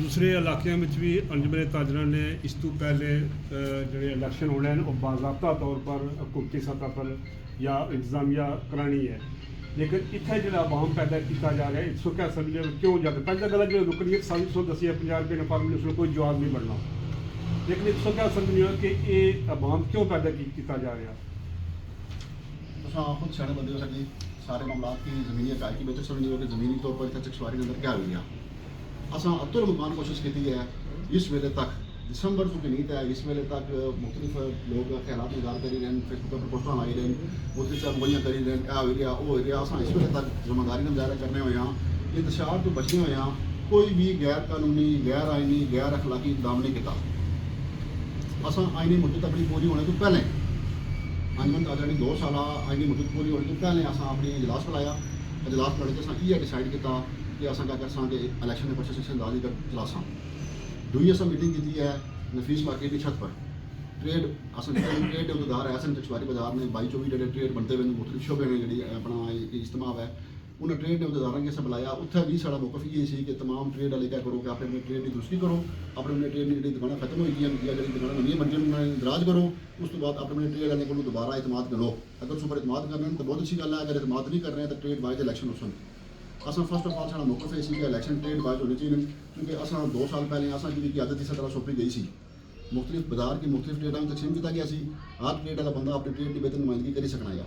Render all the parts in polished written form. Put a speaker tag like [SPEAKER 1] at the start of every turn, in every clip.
[SPEAKER 1] दूसरे इलाकों में भी अंजुमन ताजरा ने इस तो पहले जो इलेक्शन होने हैं वो बाज़ाब्ता तौर पर हुकूमती सतह पर या इंतजामिया करानी है, लेकिन इतना जो आवाम पैदा किया जा रहा है इस क्या समझ क्यों जाते पहले गल जो रुकनी साजिश दसी है 50 रुपये ने फॉर्मूले उसमें कोई जवाब नहीं बनना, लेकिन इस क्या समझ नहीं कि ये आवाम क्यों पैदा किया जा रहा है।
[SPEAKER 2] खुद सियाने बंदे हो सके सारे मामला की ज़मीनी अकाई की बेहतर समझ हो कि ज़मीनी तौर पर इतना चकशवारी के अंदर क्या हो गया। असा अतुल मुकान कोशिश की है इस वेले तक दिसंबर तो नीत है इस वेले तक मुख्तलिफ लोग ख्याल निगार करी रहे फेसबुक पर पोस्टा लाई रहे मुख्तलिफ अगवाइयाँ करी रहे हो रहा वो हो रहा असा इस वेले तक जिम्मेदारी का मुजाहरा करने हुए इंतशार तो बचने हुए कोई भी गैर कानूनी गैर आइनी गैर अखलाकी इकदाम नहीं किया। असा आइनी मुद्दत अपनी पूरी होने तो पहले अंजुमन ताजरा की 2 साल आइनी मुद्दत पूरी होने तो पहले असा अपनी इजलास बुलाया इजलास बुला के ये डिसाइड किया कि असा क्या कर कि इलेक्शन के प्रोसेस से अंदाजी कर चलासा। दूई असा मीटिंग की है नफीस मार्केट की छत पर ट्रेड असा ट्रेड उदार है असन चकशवारी बाजार में 22-24 जो ट्रेड बनते हुए मुख्तलिफ शोबे ने जी अपना इज्तमा है उन्हें ट्रेड ने उदारा के सब बुलाया उत्थे भी सारा मौकफ ये सी कि तमाम ट्रेड वाले क्या करो कि अपने अपने ट्रेड की दुरुस्ती करो अपने अपने ट्रेड की जी दुकान खत्म हो गई या जी दुकान नवी बन गई उन्होंने दराज करो उस तो बाद अपने ट्रेड वाले को दोबारा इतमाद करो। अगर उस पर इतमाद कर रहे हैं तो बहुत अच्छी गल है, अगर इतमाद नहीं कर रहे हैं तो ट्रेड वाइज इलेक्शन हो सन। असा फर्स्ट ऑफ ऑल सारा मौकफ है कि इलेक्शन ट्रेड वाइज होने चाहिए क्योंकि असा 2 साल पहले असा जी आदत की सतह सौंपी गई सी मुख्तलिफ बाजार की मुख्तलिफ ट्रेडों में तकसीम किया गया हर ट्रेड वाला बंदा अपनी ट्रेड की बेहतर नुमाइंदगी कर सकना या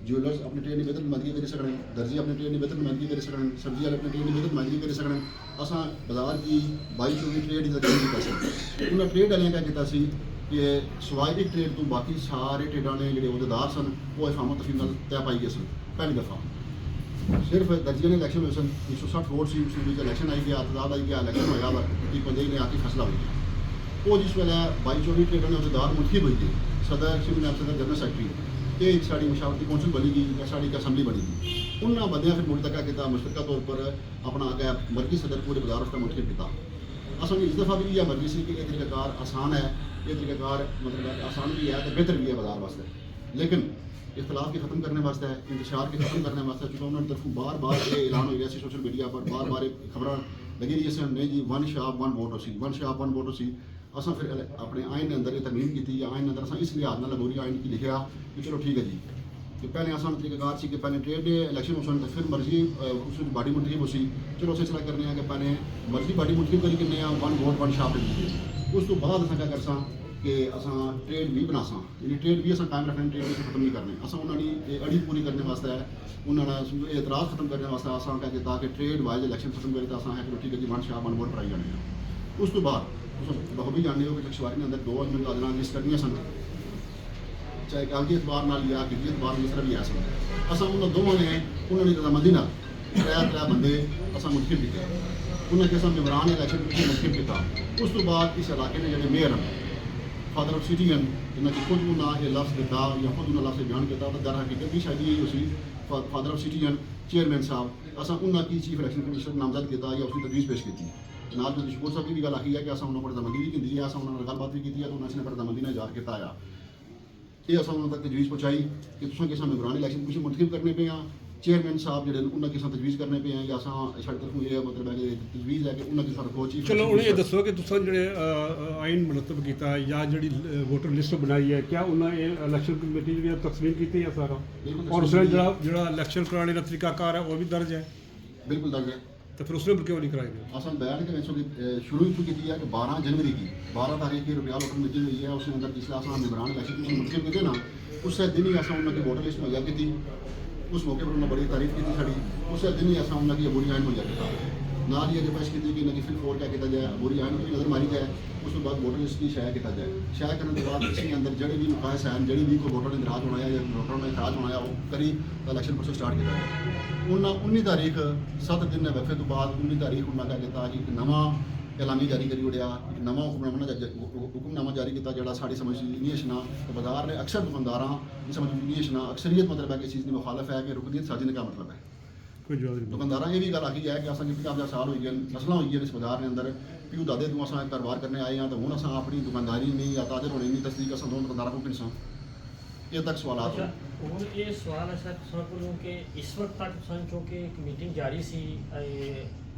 [SPEAKER 2] ज्वेलर्स अपनी ट्रेड की बेहतर नुमाइंदगी कर सकते दर्जी अपनी ट्रेड की बेहतर नुमाइंदगी कर सकते सब्जी वाले अपनी ट्रेड की बेहतर नुमाइंदगी कर सकते असा बाजार की 22-24 ट्रेड की तकसीम कर सकते उन्हें ट्रेड वाले क्या किया कि सवाए एक ट्रेड तो बाकी सारे ट्रेडों ने जो अहदेदार सन वो इफामा तफीम तय पाई गए सन। पहली दफ़ा सिर्फ दर्जिया ने इलेक्शन हुए सन 160 वोट से उसमें इलेक्शन आई गया अतदाद आई गया इलेक्शन होया कि पंजे ने आके फैसला हो गया वो जिस वेले 22-24 ट्रेडों ने अहदेदार मुंतखब हुई गए सदर चीफ नायब सदर जनरल सैकटरी ये साड़ी मुशावरती कौंसल बनी गई या साड़ी असम्बली बनी गई उन्होंने बंदियाँ फिर मुड़ तक क्या किया मुश्तरका तौर पर अपना आगे मरकजी सदर पूरे बाजार उसका मुंतखब किया। असल इस दफ़ा भी यह मर्जी सी कि यह तरीकाकार आसान है ये तरीकाकार मतलब आसान भी है तो बेहतर भी है बाजार वास्ते, लेकिन इख्तलाफ के ख़त्म करने वास्ते इंतशार के ख़त्म करने वास्ते चूँकि उन्होंने तरफ बार बार ये ऐलान हो गया सोशल मीडिया पर बार बार खबर लगी रही है नहीं जी 1 शॉप 1 वोट हो सी 1 शॉप 1 वोट हो सी। असा फिर अपने आइन के अंदर ये तरमीम की या आइन अंदर असा इस लिहाज न लगोरी आइन की लिखा कि चलो ठीक है जी कि पहले आसान तरीकाकार से कि पहले ट्रेड इलेक्शन हो तो फिर मर्जी उस बाडी मुंतखब हो सी चलो सिलसिला करने कि पहले मर्जी बाडी मुंतखब करी कि 1 वोट 1 शॉप लीजिए उस तो बाद असा क्या करसा कि असा ट्रेड भी बनासा यानी ट्रेड भी असा कायम रखने ट्रेड भी खत्म नहीं करने असा उन्होंने अड़ी पूरी करने वास्ते उन्होंने एतराज़ खत्म करने वास्ते असा क्या किया कि ट्रेड वाइज इलेक्शन खत्म करे तो असा है चलो ठीक है जी 1 शॉप 1 वोट कराई जाने। उस तो बाद बखूबी जानते हो कि चकशवारी के अंदर 2 अंजुमन ताजरा लिस्ट करनी सन चाहे कागजी अखबार नाल या किसी अखबार जिस तरह भी है सन असा उन्होंने दोवों ने उन्होंने रजामंदी नाल 3 बंदे असा मुंतखब किए उन्होंने किस्म मेम्बरान इलेक्शन कमीशन मुंतखब किया। उस तो बाद इस इलाके ने जो मेयर हैं फादर ऑफ सिटी जिन्हें खुद उन्हें ये लफ्ज़ दिता या खुद उन्हें लफ्ज़ बयान किया तो दर हकीकत भी शायद यही उसी फादर ऑफ सिटी चेयरमैन साहब असा उन्होंने की चीफ इलेक्शन कमीशन नामजद किया या उसकी तजवीज़ पेश की जनाब जो शकोर साहब की भी गल आखी है कि असा उन्होंने रजामंदी भी की है असा उन्होंने गलबात भी की है तो उन्होंने रजामंदी ने इजहार किया ये असा उन्होंने तक तजवीज़ पहुँचाई कि तुम किसा मेम्बरान इलेक्शन कमीशन मुंतखब करने पे चेयरमैन साहब जो उन्होंने किसा तजवीज़ करने पे हैं या असा साढ़े तरफ ये मतलब है कि तजवीज़ है कि उन्होंने किसा रखो चीफ
[SPEAKER 1] चलो उन्हें ये दसो कि तुम जो आइन मुरतब किया या जी वोटर लिस्ट बनाई है क्या उन्हें इलेक्शन कमेटी जी तस्लीम की है सारा और उसने जो इलेक्शन कराने का तरीकाकार है वो भी दर्ज है
[SPEAKER 2] बिल्कुल दर्ज है
[SPEAKER 1] तो फिर उसने क्यों नहीं कराई गई।
[SPEAKER 2] असल बयान के शुरू ही की है कि 12 जनवरी की 12 तारीख की रुपया वोटर मीटिंग हुई है उसके अंदर पिछले असा मेम्बरान इलेक्शन कमीशन मुंतखब किए ना उससे दिन ही असा उन्होंने वोटर लिस्ट मुहैया की उस मौके पर उन्होंने बड़ी तारीफ की साड़ी उससे दिन ही असा उन्होंने अबूरी आइन मुहैया किया नाल ही अगर पेश की कि इन्हें फिल फोर क्या किया जाए अबूरी आइन की नज़र मारी जाए उस बाद वोटर लिस्ट की शाया किया जाए शाया करने के बाद इसके अंदर जड़ी भी मुकायस हैं जड़ी भी कोई वोटर ने नाराज होना या वोटर ने एतराज होना वो करी तो इलेक्शन प्रोसेस स्टार्ट किया जाए उन्हें 19 तारीख 7 दिन वफे तो बाद 19 तारीख उन्होंने क्या किया कि एक नवा ऐलानी जारी करी उड़िया एक नवा हुक्मनामा जारी किया जोड़ा साड़ी समझ नहीं छना तो बाजार ने अक्सर दुकानदार ये समझ नहीं छना अक्सरियत मतलब है कि इस चीज़ की मुखालफ है कि रुकनीत साजिश का मतलब है
[SPEAKER 1] कोई जवाब नहीं
[SPEAKER 2] दुकानदार ये भी गल आखी है कि असा 50 साल हो गए नस्ल हुई है इस बाजार के अंदर प्यू दादे तू असा कारोबार करने आए हैं तो हूँ असा अपनी दुकानदारी नहीं या ताजर होने नहीं तस्दीक असा दोनों दुकानदार को किनसा ये तक सवाल
[SPEAKER 3] अच्छा और ये सवाल ऐसा कि इस वक्त तक सन चूँकि एक मीटिंग जारी सी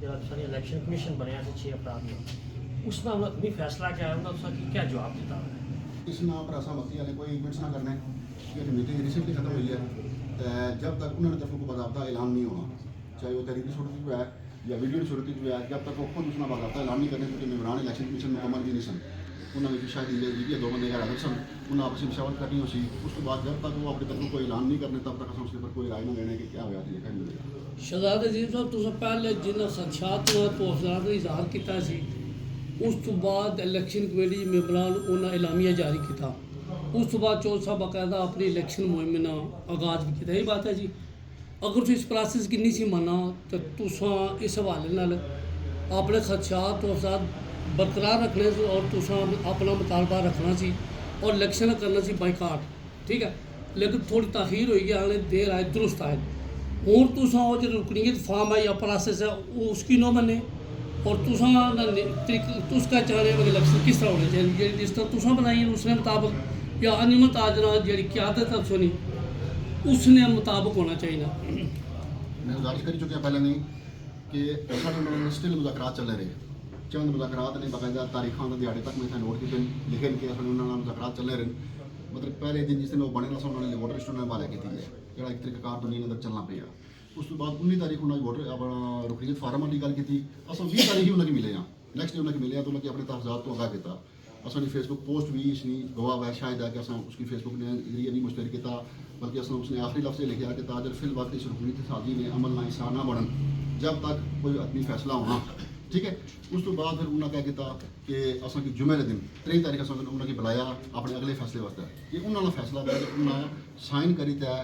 [SPEAKER 3] ਜਿਹੜਾ ਸਾਡੀ ਇਲੈਕਸ਼ਨ ਕਮਿਸ਼ਨ ਬਣਿਆ ਸੀ 6 ਅਪ੍ਰੈਲ ਨੂੰ ਉਸ ਨਾਲ ਵੀ ਫੈਸਲਾ ਕਿਆ ਹੈ ਉਹਨਾਂ ਤੁਸੀਂ ਕੀ ਜਵਾਬ ਦਿੱਤਾ ਹੈ
[SPEAKER 2] इस नाम पर असा मक्की वाले कोई इवेंट्स ना करने ये मीटिंग रिसेंटली खत्म हुई है तो जब तक उन्होंने तरफ को बाकायदा ऐलान नहीं होना चाहे वो तहरीरी सूरत जो है या वीडियो की सूरत जो है जब तक वो खुद उसना बाकायदा ऐलान नहीं करने क्योंकि मेम्बरान इलेक्शन कमीशन मुकम्मल भी नहीं सन उन्होंने शायद इंडिया दो बंदे अलग सन उन्हें आपस में मशावरत करनी हो सी उस तो बाद जब तक वो अपनी तरफ को ऐलान नहीं करने तब तक असं उसके ऊपर कोई राय ना लेने कि क्या होया देखा नहीं मिलेगा
[SPEAKER 4] शहजाद अजीम साहब तुसें पहले जिन्हें खदशात तो अफसरान ने इजहार किया सी उस तो बाद इलैक्शन कमेटी मैंबरान उन्हें एलामिया जारी किया उस तो बाद चौथ साहब बाकायदा अपनी इलैक्शन मुहिम ना आगाज भी किया यही बात है जी अगर तुम इस प्रोसेस की नहीं सी मना तो तुसां इस हवाले नाल अपने खदशात तो अफसरान बरकरार रखने से और तुसां अपना मुतालबा रखना सी और इलैक्शन करना सी बाइकाट ठीक है लेकिन थोड़ी ताखीर हुई है हाले देर आए दुरुस्त आए हूँ तुसां वो जो रुकनीत फार्म है या प्रोसेस है वो उसकी नो बने और तुसां तुसका चाह रहे हो इलेक्शन किस तरह होने चाहिए जिस तरह तुसां बनाई है उसने मुताबिक या अनियमित आजना जी क्यादत सुनी उसने मुताबिक होना चाहिए
[SPEAKER 2] मैं गुजारिश कर चुके हैं पहले नहीं कि उन्होंने स्टिल मुज़ाकरात चल रहे चंद मुज़ाकरात ने बाकायदा तारीखां के दिहाड़े तक मैं इतना नोट किए लिखे कि उन्होंने मुज़ाकरात चल रहे मतलब पहले दिन जिस दिन वो बने ना उन्होंने वोटर लिस्ट उन्होंने हवाले की है जो एक तरीकाकार दुनिया अंदर चलना पिया उस तो बाद 19 तारीख उन्होंने वोटर अपना रुकनीत फार्म की गल की असं 20 तारीख ही उन्होंने मिले हैं नैक्सट डे उन्होंने मिले तो उन्होंने अपने तहफात तो आगाह किया असं फेसबुक पोस्ट भी इसने गवाह है शायद है कि असं उसकी फेसबुक ने जरिए नहीं मुश्तर किया बल्कि असं उसने आखिरी लफ्ज़ लिखा कि ताजर फिल वक्त इस रुकनीत साजी ने अमल ना इंसान ना बनन जब तक कोई अपनी फैसला होना ठीक है उस तो बाद फिर उन्होंने क्या किया कि असं की जुमे के दिन 3 तारीख असं उन्होंने बुलाया अपने अगले फैसले वास्ते कि उन्होंने फैसला लिया कि उन्होंने साइन करी तै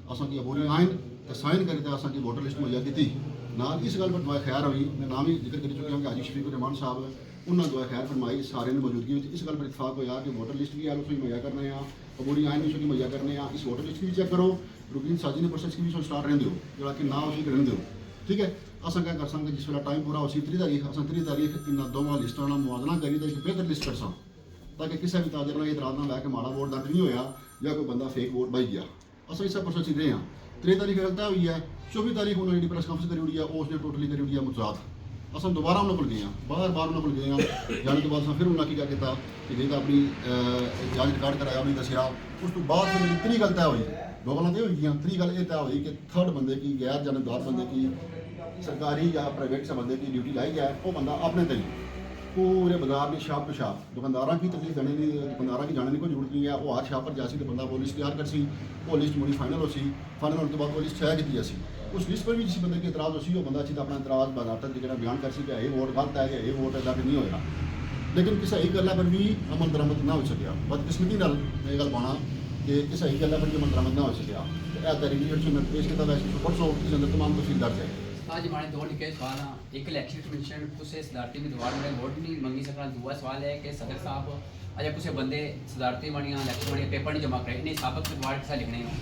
[SPEAKER 2] असं की अबूरी आइन तो साइन करी तै असं की वोटर लिस्ट मुहैया की नाल इस गल पर दुआ खैर हुई मैं नाम ही जिक्र कर चुका हूँ कि हाजी शफीक रहमान साहब उन्होंने दुआ खैर फरमाई सारे ने मौजूदगी में इस गल पर इतफाक होया कि वोटर लिस्ट भी उसकी मुहैया करने अबूरी आइन भी उसकी मुहैया करने इस वोटर लिस्ट भी चेक करो रुकनीत साजी ने प्रोसेस की भी स्टार्ट रहने दो जोड़ा कि ना उसकी रहने दो ठीक है असं क्या कर सकते जिस वेला टाइम पूरा हो 3 तारीख असं 3 तारीख इन दोनों लिस्टों का मुआवजना करी तो एक बेहतर लिस्ट कर ताकि किसी भी ताजर ने इतराज ना लैके माड़ा वोट दर्ज नहीं होया या कोई बंदा फेक वोट पाई गया असं इस प्रोसेस रहे हैं 3 तारीख तय हुई है 24 तारीख उन्होंने जी प्रेस कॉन्फ्रेंस करी हुई है उसने टोटली करी हुई है मुजात असं दोबारा उन्होंने को गए हैं बार उन्होंने को गए हैं जाने के बाद फिर उन्होंने क्या किया कि जिनका अपनी जांच रिकॉर्ड कराया उन्हें दसिया उस तो बाद फिर मेरी 3 गल तय हुई 2 गल्लां तय हुई 3 गल ये तय हुई कि 3rd बंदे की गैर जानबदार बंदे की सरकारी या प्राइवेट से बंदे की ड्यूटी लाई जाए वो बंदा अपने तय पूरे बाजार में शाप तो शाप दुकानदार की तकलीफ देने नहीं दुकानदार की जाने की कोई जरूरत नहीं है वो हर शाप पर जासी तो बंदा वो लिस्ट तैयार कर सी वो लिस्ट मुड़ी फाइनल हो सी फाइनल होने के बाद वो लिस्ट तैयार की जासी उस लिस्ट पर भी जिस बंदे की इतराज़ हो सी वो बंदा अच्छी अपना इतराज़ बाजार तक जो बयान कर सी कि ये वोट गलत है कि ये वोट इदा नहीं होया लेकिन किसी एक गल पर भी अमल दरामद ना हो सकिया बदकिस्मती नाल ये गल पाना कि किसी एक गल पर भी अमल दरामद ना हो सकिया यह तहरीर मैं पेश किया वैसे परसों इसके अंदर तमाम तफसील दर्ज है
[SPEAKER 5] आज हमारे 2 लिखे सवाल हैं एक इलेक्शन कमीशन कुछ सदारती उम्मीदवार ने वोट नहीं मंगी सकना दूसरा सवाल है कि सदर साहब अजय कुछ बंदे सदारती बनिया इलेक्शन बनिया पेपर नहीं जमा करे इन्हें सबक उम्मीदवार किसा लिखने हो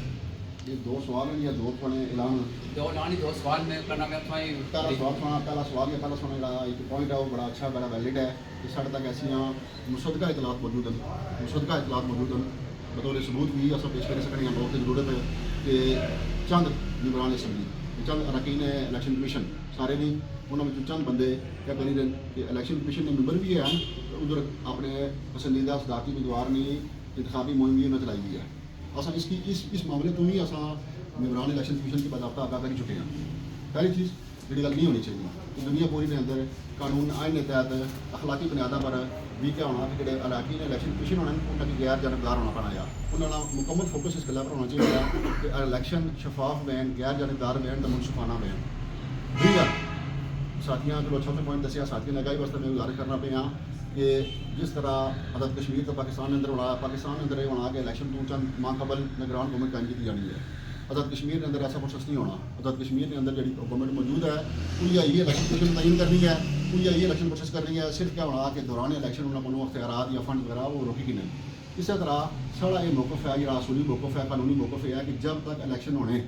[SPEAKER 2] ये 2 सवाल हैं या 2 पढ़े ऐलान
[SPEAKER 5] 2 सवाल में करना मैं
[SPEAKER 2] पहला सवाल सुनेगा एक पॉइंट है वो बड़ा अच्छा बड़ा वैलिड है कि साढ़े तक ऐसियाँ मुसद्दका इतलात मौजूद हैं बतौर सबूत भी अस पेश कर सकते हैं बहुत जरूरत है कि चंद निगरान असम्बली चंद अरकान इलैक्शन कमीशन सारे नहीं उन्होंने चंद बंदे क्या करी रहे कि इलैक्शन कमीशन के मैंबर भी हैं उधर अपने पसंदीदा सदारती उम्मीदवार ने इंतखाबी मुहिम भी उन्हें चलाई हुई है असा इसकी इस मामले तो भी असा मैंबरान इलैक्शन कमीशन की बाकायदा आगाह कर चुके हैं पहली चीज़ जी गल नहीं होनी चाहिए कि दुनिया पूरी के अंदर कानून आइन के तहत अखलाकी बुनियादा पर भी क्या होना कि जो इलाकी ने इलैक्शन कमीशन होना उन्होंने गैर जानबदार होना पैना या उन्होंने मुकम्मल फोकस इस गल पर होना चाहिए कि इलैक्शन शफाफ वैन गैर जानबदार वैन तो मुनसफाना वैन दूसरी गल साथियों को अच्छा पॉइंट दसिया साथियों ने अगाई वास्ते मैं गुजारिश करना पे कि जिस तरह आज़ाद कश्मीर तो पाकिस्तान के अंदर होना पाकिस्तान के अंदर ये होना कि इलैक्शन तो चंद माह कबल निगरान गवर्नमेंट कायम की जानी है आज़ाद कश्मीर के अंदर ऐसा प्रोसेस नहीं होना आज़ाद कश्मीर के अंदर जी गवर्नमेंट मौजूद है उन्हें ये इलैक्शन कमीशन तयन करनी है उन्हें ये इलैक्शन प्रोसेस करनी है सिर्फ क्या होना कि दौरान इलैक्शन उन्होंने को अख्तियारात या फंड वगैरह वो रोकेगी नहीं इस तरह सारा ये मौकफ है जो असूली मौकफ है कानूनी मौकफ है कि जब तक इलैक्शन होने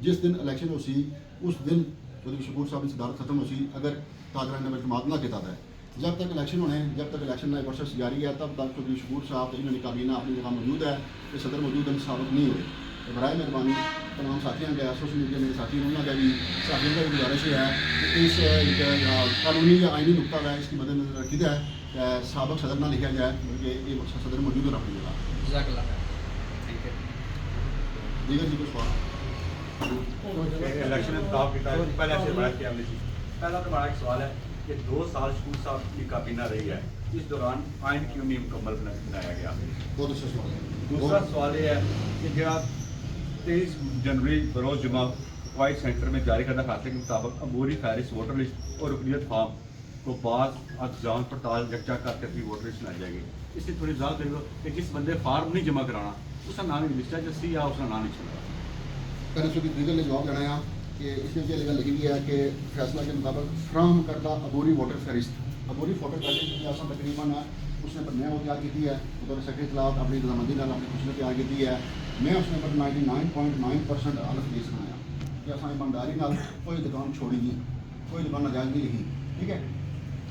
[SPEAKER 2] जिस दिन इलैक्शन हो सी उस दिन चौधरी शकूर साहब की सदारत खत्म हो सी अगर ताजरा ने इतमाद ना किया है जब तक इलैक्शन होने जब तक इलैक्शन का प्रोसेस जारी है तब तक चौधरी शकूर साहब इन्होंने काबीना अपनी जगह मौजूद है ये सदर मौजूद है साबित नहीं हुए बराए मेहरबानी तमाम साथियों का सोशल मीडिया मेरे साथी उन्होंने भी साथियों का गुजारिश है कि इस कानूनी या आइनी नुकता है इसकी मद्देनजर रखी जाए सबक सदर ना लिखा जाए बल्कि ये सदर मौजूद रख देगा
[SPEAKER 5] जज़ाकल्लाह थैंक यू
[SPEAKER 2] दीगर जी को सवाल
[SPEAKER 6] इलेक्शन इंतखाब किया है पहले से बात किया हमने जी पहला तो हमारा एक सवाल है कि 2 साल स्कूल साहब की काबीना रही है इस दौरान आइन क्यों नहीं मुकम्मल बनाया गया
[SPEAKER 2] बहुत अच्छा सवाल है
[SPEAKER 6] दूसरा सवाल ये है कि जो 23 जनवरी बरोज़ जुमा वाइट सेंटर में जारी करदा खाते के मुताबिक अबूरी फहरिस्त वोटर लिस्ट और रुकनीत फार्म को बाद जांच पड़ताल यकजा करके अपनी वोटर लिस्ट बनाई जाएगी। इससे थोड़ी इजाजत दे दो कि जिस बंदे फार्म नहीं जमा कराना उसका नाम ही लिस्ट है जैसी या उसका नाम नहीं चलेगा।
[SPEAKER 2] पहले उसकी लीगल ने जवाब देना है कि इसमें जो लीगल लिखी हुई है कि फैसला के मुताबिक फ्राहम करदा अबूरी वोटर फहरिस्त अबूरी वोटर फहरिस्त की असा तकरीबन उसने पर नया वो तैयार की है उधर सेक्रेटरी खिलाफ अपनी रजामंदी नाल अपनी खुशी तैयार की है मैं उसने पर 99.9% अलग केस बनाया कि असा ईमानदारी नाल कोई दुकान छोड़ी नहीं कोई दुकान नाजायज नहीं लिखी ठीक है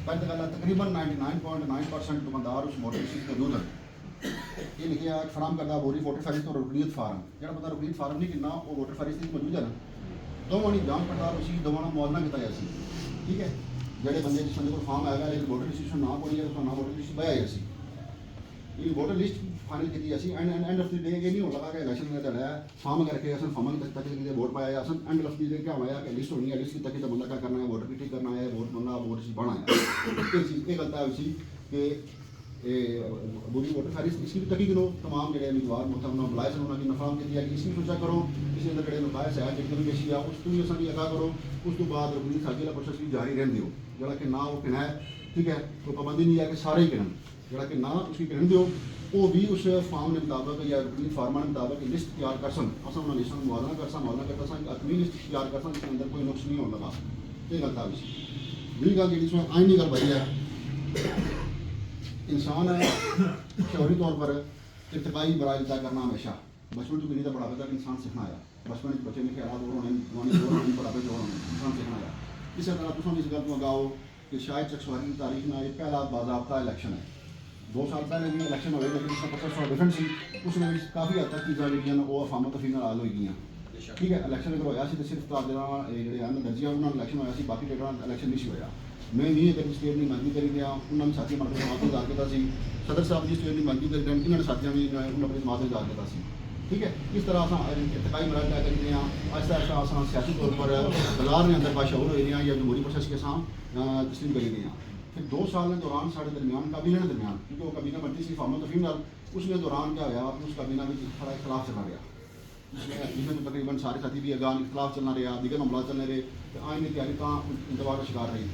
[SPEAKER 2] पहले तो गल है तकरीबन 99.9% दुकानदार उस वोटर लिस्ट मौजूद है ये लिखे है फराम करदा अबूरी वोटर फहरिस्त और रुकनीत फार्म जो बंदा रुकनीत फार्म नहीं कितना वो वोटर फहरिस्त मौजूद है ना दोवां की जांच पड़ताल उसी दोवां मुआवजा किया जाए ठीक है ਜਿਹੜੇ ਬੰਦੇ ਜਿਸ ਬੰਦੇ ਕੋਲ ਫਾਰਮ ਆਏਗਾ ਲੇਕਿਨ ਵੋਟਰ ਲਿਸਟ ਵਿੱਚ ਨਾ ਪੜੀ ਹੈ ਉਸ ਦਾ ਨਾਮ ਵੋਟਰ ਲਿਸਟ ਪਾਇਆ ਗਿਆ ਸੀ ਇਹ ਵੋਟਰ ਲਿਸਟ ਫਾਈਨਲ ਕੀਤੀ ਅਸੀਂ ਐਂਡ ਆਫ ਦੀ ਡੇ ਇਹ ਨਹੀਂ ਹੋ ਲਗਾ ਕਿ ਇਲੈਕਸ਼ਨ में चला है फॉर्म करके असन फॉर्म तक के वोट पाया असन एंड ऑफ दी डे क्या होया कि लिस्ट होनी है लिस्ट की तक तो बंदा क्या करना है वोटर की ठीक करना है वोट बनना वोट सी बना है ये चीज़ ये गलत है उसी कि बुरी वोटर फहरिस्त इसकी भी तकी करो तमाम जो उम्मीदवार मतलब उन्होंने बुलाए सन उन्होंने नफाम की दिया कि इसकी सोचा करो इसके अंदर जो नकायस है जितनी भी पेशी है उस तो भी असा भी अदा करो उस तो बाद रुकनी साजी वाला प्रोसेस भी जारी रहने दो जोड़ा कि ना वो किना है ठीक है कोई पाबंदी नहीं है कि सारे ही किन जोड़ा कि ना उसकी किन दो वो भी उस फार्म के मुताबिक या रुकनी फार्मा के मुताबिक लिस्ट तैयार कर सन असा उन्होंने लिस्ट मुआवजा करता सन अपनी लिस्ट तैयार कर सन इसके अंदर कोई नुक्स नहीं होने लगा ये गलत है दूसरी गल जी आईनी गल बड़ी है इंसान है शहरी तौर पर इर्तकाई बराई अदा करना हमेशा बचपन तो नहीं बुढ़ापे तक इंसान सीखना आया बचपन बच्चे में ख्याल और होने जवानी और होने बुढ़ापे जो होने इंसान सीखना आया इस तरह तुम इस गल को लगाओ कि शायद चकसवारी की तारीख में ये पहला बाज़ाब्ता इलेक्शन है 2 साल पहले भी इलेक्शन हुए लेकिन उसका प्रोसेस थोड़ा डिफरेंट सी उसमें भी काफ़ी हद तक चीज़ां जिहड़ियां वो अफामा तफी नाल हल होई गई ठीक है इलेक्शन अगर होया सी तो सिर्फ ताजरा जिहड़े हैं दर्जिया उन्होंने इलेक्शन होया सी बाकी डेटा इलेक्शन नहीं होया मैं भी अगर स्टेट की मंगी करी दिया उन्होंने साथी मार के दाद किया सदर साहब जी स्टेट की मंगी करी दैन इन्होंने साथियों भी उन्होंने अपनी जमात में दाद किया ठीक है इस तरह अस इर्तकाई मराहल तय करते हैं आहिस्ता आहिस्ता अस सियासी तौर पर बाजार के अंदर बाशऊर हो रहे हैं या जमहूरी प्रोसेस के साथ तस्लीम करी गए हैं फिर 2 साल के दौरान साढ़े दरमियान काबीना के दरमियान क्योंकि वो काबीना बनती थी फार्मा तफीम नाल उसके दौरान क्या होया उस काबीना में थोड़ा इख्तलाफ चला गया जिसमें तकरीबन सारे साथी भी अगान इख्तलाफ चलना रहा दीगर मामला चलने रहे आइन की तैयारी तो इंतबार का शिकार रही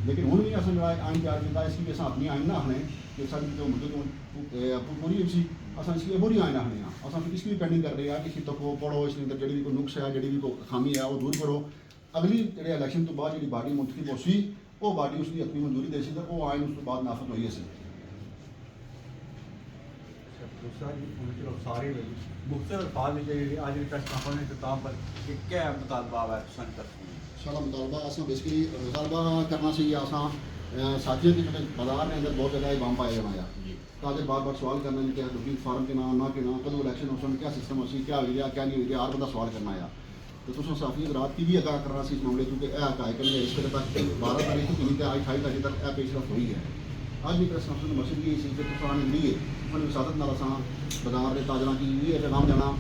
[SPEAKER 2] लेकिन हूँ भी असें आइन तैयार किया इसकी भी अस अपनी आइन ना आखने कि सारी जो मुद्दत पूरी उसी अस इसकी बुरी आइन आखने अस फिर इसकी भी पेंडिंग कर रहे हैं कि तक वो पढ़ो इसके अंदर जी भी कोई नुक्स है जी भी कोई खामी है वो दूर करो अगली जो इलेक्शन तो बाद जी बाडी मुंतखब हो सी वो बाडी उसकी अपनी मंजूरी दे सी तो वो आइन उस तो बाद नाफज हुई सी
[SPEAKER 6] दूसरा चलो सारे मुख्तलिफ अल्फाज में आज प्रेस कॉन्फ्रेंस के तौर पर कि क्या मुतालबा है
[SPEAKER 2] सारा मुतालबा असा बेसिकली मुतालबा करना चाहिए असा साथियों के जो बाजार के अंदर बहुत ज़्यादा बम पाया जाना है ताकि बार बार सवाल करना कि रुकनी फार्म के ना के ना कदों इलेक्शन हो क्या सिस्टम हो क्या हो गया क्या नहीं हो गया हर बंदा सवाल करना है तो तुम साफी रात की भी अदा करना इस मामले क्योंकि यह हकायक ने इस तरह तक 12 तारीख की नहीं आज 28 तारीख तक यह पेशरफ हुई है आज भी प्रेस कॉन्फ्रेंस मकसद ये सी कि तुसाने लिए उन्होंने विसादत नाल असां बाजार के ताजरां की ये पैगाम देना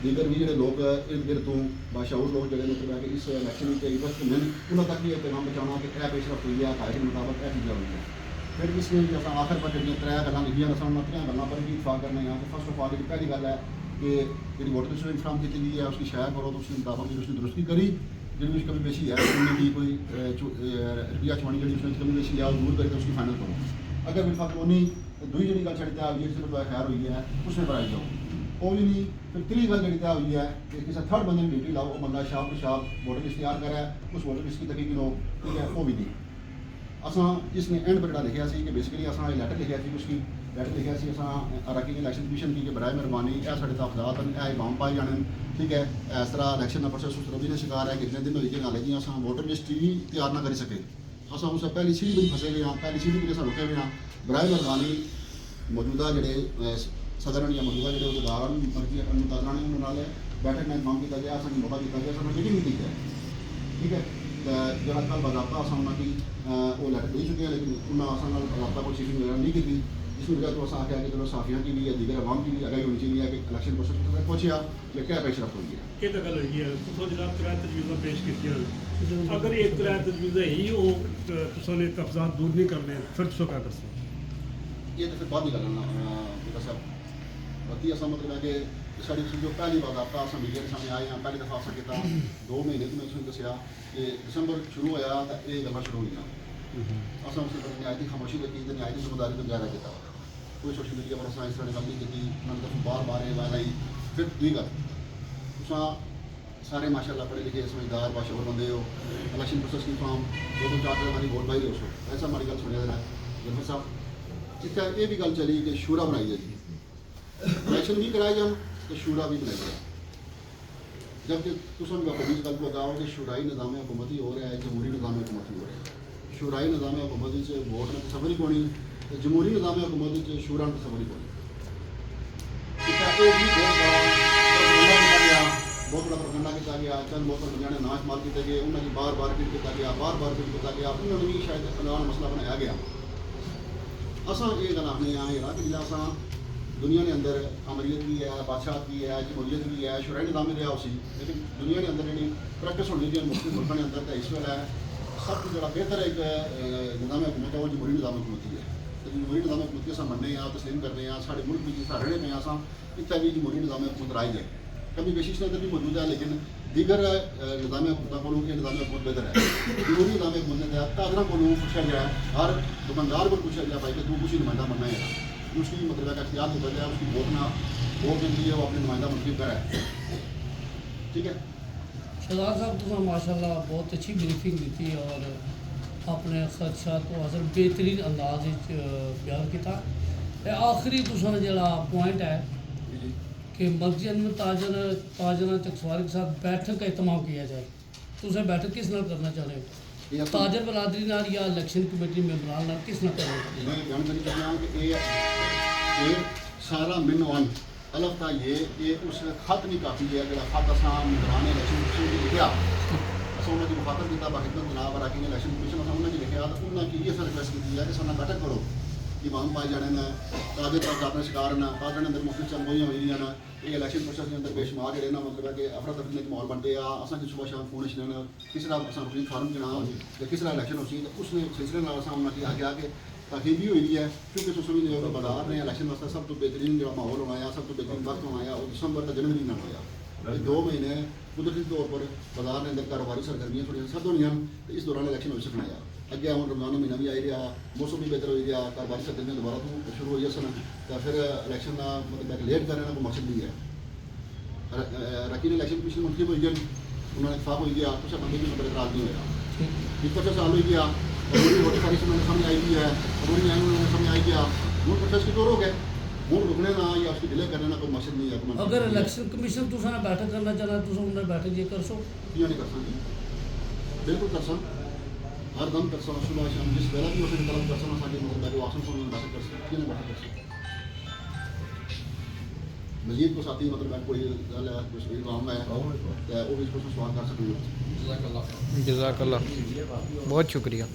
[SPEAKER 2] दीगर भी जो लोग इर्द गिर्द तो बाशऊर लोग जो मतलब कि इस इलेक्शन के इंटरेस्ट में उन्होंने तक भी पैगाम पहुँचाना कि यह पेशरफ हुई है हकायक के मुताबिक यह चीज़ें हुई है फिर इसमें अस आखिर पर जो 3 गल्लां लिखियां अस उन्होंने 3 गल्लां पर भी इतफाक करने हैं फर्स्ट ऑफ ऑल जी पहली गल है कि जी वोटर लिस्ट इंफॉर्म की गई है उसकी शाया करो तो उसके मुताबिक उसकी दुरुस्ती करी जी उसकी कमी पेशी है उनमें भी कोई रुपया चवानी जी उसमें कमी पेशी है दूर करके उसकी फाइनल करो अगर बिल्कुल वो नहीं दुई जी गल छड़ता है जिस खैर हुई है उसमें पर आई जाओ वो भी नहीं फिर 3 गल जी तय हुई है कि किसी थर्ड बंदे ने ड्यूटी लाओ वो बंदा शाप वोटर लिस्ट तैयार करे उस वोटर लिस्ट की तकी लो ठीक है वो भी नहीं असा इसने एंड पर लिखा सी कि बेसिकली असा लैटर लिखा सी उसकी लैटर लिखा सी असा अरकान इलेक्शन कमीशन की बराए मेहरबानी यह साढ़े तहफात हैं यह इमाम पाए जाने ठीक है इस तरह इलेक्शन का प्रोसेस उस रवि का शिकार है कितने दिन हुई नाले जी अस वोटर लिस्ट भी तैयार ना करी सके अस उस पहली सीढ़ी भी फंसे हुए हाँ पहली सीढ़ी भी रुके हुए हाँ बराए मेहरबानी मौजूदा जोड़े ਸਦਰ ਜਾਂ ਮੌਜੂਦਾ ਜਿਹੜੇ ਉਹਦੇ ਮਰਜ਼ੀ ਮੁਤਾਜ਼ਰਾਂ ਨੇ ਉਹਨਾਂ ਨਾਲ ਬੈਠਕ ਨਾਲ ਮੰਗ ਕੀਤਾ ਗਿਆ, ਸਾਨੂੰ ਮੌਕਾ ਦਿੱਤਾ ਗਿਆ, ਸਾਨੂੰ ਮੀਟਿੰਗ ਕੀਤੀ ਹੈ। ਠੀਕ ਹੈ, ਤਾਂ ਜਿਹੜਾ ਕੱਲ੍ਹ ਬਾਜ਼ਾਬਤਾ ਅਸਾਂ ਉਹਨਾਂ ਦੀ ਉਹ ਲੈਟਰ ਦੇ ਚੁੱਕੇ ਹਾਂ, ਲੇਕਿन ਉਹਨਾਂ ਅਸਾਂ ਨਾਲ ਬਾਜ਼ਾਬਤਾ कोई चीज़ वगैरह नहीं की। इस वजह तो असा आख्या कि चलो साफियाँ की भी या दीगर अवाम की भी आगाही होनी चाहिए कि इलेक्शन प्रोसेस तक पहुँचे या क्या पेशरफ हुई है।
[SPEAKER 1] ਇਹ ਤਾਂ ਗੱਲ ਹੋਈ ਹੈ। ਤੁਸੀਂ ਜਨਾਬ ਕਿਰਾਏ ਤਜਵੀਜ਼ਾਂ ਪੇਸ਼ ਕੀਤੀਆਂ ਨੇ। ਅਗਰ ਇਹ ਕਿਰਾਏ ਤਜਵੀਜ਼ਾਂ ਹੀ ਉਹ ਤੁਸੀਂ ਨੇ ਕਬਜ਼ਾਤ ਦੂਰ ਨਹੀਂ ਕਰਨੇ, ਫਿਰ ਤੁਸੀਂ ਕੀ ਕਰ ਸਕਦੇ?
[SPEAKER 2] ये तो फिर बाद की गल है ना बेटा साहब। बाकी असा मतलब है कि साड़ी जो पहली बात आपका असा मीडिया के सामने आए हैं, पहली दफ़ा असा किया 2 महीने तो मैं उसने दसिया कि दिसंबर शुरू होया तो ये गल्लां शुरू हुई असा उसने पर न्याय की खामोशी रखी तो न्याय की जिम्मेदारी तो गुजारा किया। कोई सोशल मीडिया पर असा इस तरह गल नहीं की, मैंने दफ़ा बार बार ये गल आई। फिर दूई गल तुसां सारे माशाअल्लाह पढ़े लिखे समझदार बाशवर बंदे हो, इलेक्शन प्रोसेस की फार्म 2-4 हमारी वोट पाई हो सो ऐसा हमारी गल सुनिया देना जफर साहब। इतना ये भी गल चली कि शूरा बनाई है जी, इलेक्शन भी कराए जान तो शूरा भी बनाई जाए। जबकि तुम बीच गल लगाओ कि शूराई निज़ाम हुकूमती हो रहा है, जमहूरी निज़ाम हुकूमती हो रहा है। शूराई निज़ाम हुकूमती से वोट ने तस्वर ही कोनी, तो जमहूरी निज़ाम हुकूमती से शूरा ने तस्वर ही कोनी। बहुत बड़ा प्रगंडा किया गया, चंद बहुत बंद ने ना इस्तेमाल किए गए, उन्होंने बार बार फिट किया गया, बार बार फिट किया गया, उन्होंने भी शायद ऐलान मसला बनाया गया। असा ये गल आखने आए कि जिला असा दुनिया के अंदर अमरीत भी है, बादशाह भी है, जमहूरीत भी है, शुराई निज़ाम भी रहा उसी, लेकिन दुनिया के अंदर जी प्रैक्टिस होनी चाहिए मुख्तलिफ मुल्कों के अंदर, तो इस वेला सब कुछ जो बेहतर एक निज़ाम हुकूमत है वो जमहूरी निज़ाम हुकूमती है। तो जमहूरी निज़ाम हुकूमत अस मनने तस्लीम करते हैं, साढ़े मुल्क भी जिस रहने में असा इतना भी जमहूरी निज़ाम हुकूमत राइज है। कभी कोशिश नजर भी मौजूद है, लेकिन दीगर निज़ाम हुकूमत को ये निज़ाम हुकूमत बेहतर है। जमहूरी निज़ाम हुकूमत के तहत ताजरा को पूछा गया, हर दुकानदार को पूछा गया भाई कि तू कुछ नुमाइंदा बनना है, उसकी मतलब का अख्तियार होता है, उसकी वोट मिलती है, वो अपने नुमाइंदा मंतखब करे। ठीक है
[SPEAKER 4] सरदार साहब तुम माशाल्लाह बहुत अच्छी ब्रीफिंग दी और अपने खदशात को असल बेहतरीन अंदाज बयान किया। आखिरी तुसा जरा पॉइंट है कि मस्जिद में ताजना चकसवारी के साथ बैठक का इहतमाम किया जाए। तो उसे बैठक किस नाल करना चाह रहे हो, ताजर बरादरी नाल या इलेक्शन कमेटी मेंबरान नाल किस नाल करना चाह रहे हो?
[SPEAKER 2] मैं बयान करना चाहता हूँ कि ये सारा मिन वन अलग था, ये उस खत नहीं काफ़ी है जो खत असा मेंबरान इलेक्शन कमीशन की लिखा, असा उन्होंने मुखातब किया बाखिदमत जनाब अराकीन इलेक्शन कमीशन असा उन्होंने लिखा, तो उन्होंने ये रिक्वेस्ट की है कि सारा बैठक करो, इमाम पाए जाने न ताजे तक अपने शिकार न ताजे अंदर मुख्तलिफ चरमोइयां हुई न ये इलेक्शन प्रोसेस के अंदर बेशुमार जोड़े ना मतलब है कि अफरा तफरी के माहौल बनते हैं। असा कि सुबह शाम फोन न किस तरह असा अपनी फार्म गिना या किस तरह इलेक्शन होती तो उसने सिलसिले में असा उन्होंने आख्या कि ताकि भी हुई है, क्योंकि तुम समझते हो कि बाजार ने इलेक्शन वास्ते सब तो बेहतरीन जो माहौल होना, सब तो बेहतरीन वक्त होना, वो दिसंबर का जनवरी ना होया। 2 महीने कुदरती तौर पर बाजार के अंदर कारोबारी सरगर्मियाँ थोड़ी सब होनियां, तो इस दौरान इलेक्शन हो सकना है। अगे हम रमजान महीना भी आई रहा, मौसम भी बेहतर हो गया, कारोबारी सरगर्मियाँ दोबारा तो शुरू हो सन, तो फिर इलेक्शन का मतलब लेट करने का मकसद भी है। रकीन इलेक्शन पिछले मंथली हो गए, उन्होंने इतफाक हो गया, कुछ बंदे भी मतलब इतराज नहीं होया। 25 साल हो गया, वोट सारी समझ आई गई है, वोट न्याय समझ आई गया, वोट प्रोसेस की तौर हो गए, वोट रुकने ना या उसकी डिले करने ना कोई मकसद नहीं है।
[SPEAKER 4] अगर इलेक्शन कमीशन तुसा बैठक करना चाहना तुम उन्हें बैठक ये कर सो
[SPEAKER 2] क्यों नहीं कर सकते, बिल्कुल कर सकते, हर दम कर सकते, सुबह शाम जिस वेला भी उसने तलब कर सकते, सारी मतलब आसन को बैठक कर सकते, क्यों नहीं बैठक कर सकते। मजीद को साथी मतलब कोई कुछ काम है तो वो भी इसको सवाल कर सकते हैं।
[SPEAKER 7] जज़ाकल्लाह, बहुत शुक्रिया।